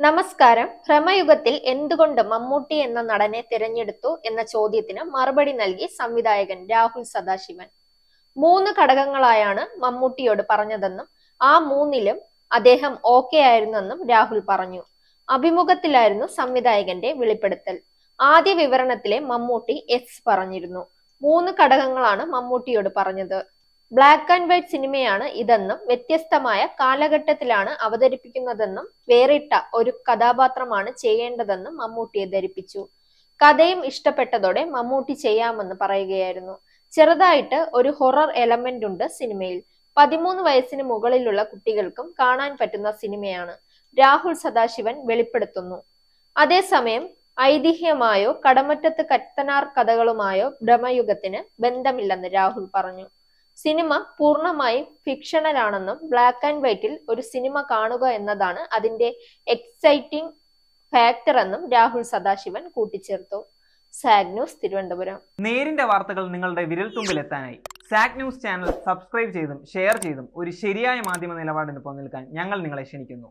നമസ്കാരം. ഭ്രമയുഗത്തിൽ എന്തുകൊണ്ട് മമ്മൂട്ടി എന്ന നടനെ തിരഞ്ഞെടുത്തു എന്ന ചോദ്യത്തിന് മറുപടി നൽകി സംവിധായകൻ രാഹുൽ സദാശിവൻ. 3 ഘടകങ്ങളായാണ് മമ്മൂട്ടിയോട് പറഞ്ഞതെന്നും ആ 3ലും അദ്ദേഹം ഓക്കെ ആയിരുന്നെന്നും രാഹുൽ പറഞ്ഞു. അഭിമുഖത്തിലായിരുന്നു സംവിധായകന്റെ വെളിപ്പെടുത്തൽ. ആദ്യ വിവരണത്തിലെ മമ്മൂട്ടി പറഞ്ഞിരുന്നു. 3 ഘടകങ്ങളാണ് മമ്മൂട്ടിയോട് പറഞ്ഞത്. ബ്ലാക്ക് ആൻഡ് വൈറ്റ് സിനിമയാണ് ഇതെന്നും വ്യത്യസ്തമായ കാലഘട്ടത്തിലാണ് അവതരിപ്പിക്കുന്നതെന്നും വേറിട്ട ഒരു കഥാപാത്രമാണ് ചെയ്യേണ്ടതെന്നും മമ്മൂട്ടിയെ ധരിപ്പിച്ചു. കഥയും ഇഷ്ടപ്പെട്ടതോടെ മമ്മൂട്ടി ചെയ്യാമെന്ന് പറയുകയായിരുന്നു. ചെറുതായിട്ട് ഒരു ഹൊറർ എലമെന്റ് ഉണ്ട് സിനിമയിൽ. 13 വയസ്സിന് മുകളിലുള്ള കുട്ടികൾക്കും കാണാൻ പറ്റുന്ന സിനിമയാണ് രാഹുൽ സദാശിവൻ വെളിപ്പെടുത്തുന്നു. അതേസമയം ഐതിഹ്യമായോ കടമറ്റത്ത് കത്തനാർ കഥകളുമായോ ഭ്രമയുഗത്തിന് ബന്ധമില്ലെന്ന് രാഹുൽ പറഞ്ഞു. സിനിമ പൂർണ്ണമായും ഫിക്ഷണലാണെന്നും ബ്ലാക്ക് ആൻഡ് വൈറ്റിൽ ഒരു സിനിമ കാണുക എന്നതാണ് അതിന്റെ എക്സൈറ്റിംഗ് ഫാക്ടർ എന്നും രാഹുൽ സദാശിവൻ കൂട്ടിച്ചേർത്തു. Zag news, Thiruvananthapuram. നേരിന്റെ വാർത്തകൾ നിങ്ങളുടെ വിരൽത്തുമ്പിൽ എത്താനായി സാഗ് ന്യൂസ് ചാനൽ സബ്സ്ക്രൈബ് ചെയ്തും ഷെയർ ചെയ്തും ഒരു ശരിയായ മാധ്യമ നിലപാടിന് പോകാൻ ഞങ്ങൾ നിങ്ങളെ ക്ഷണിക്കുന്നു.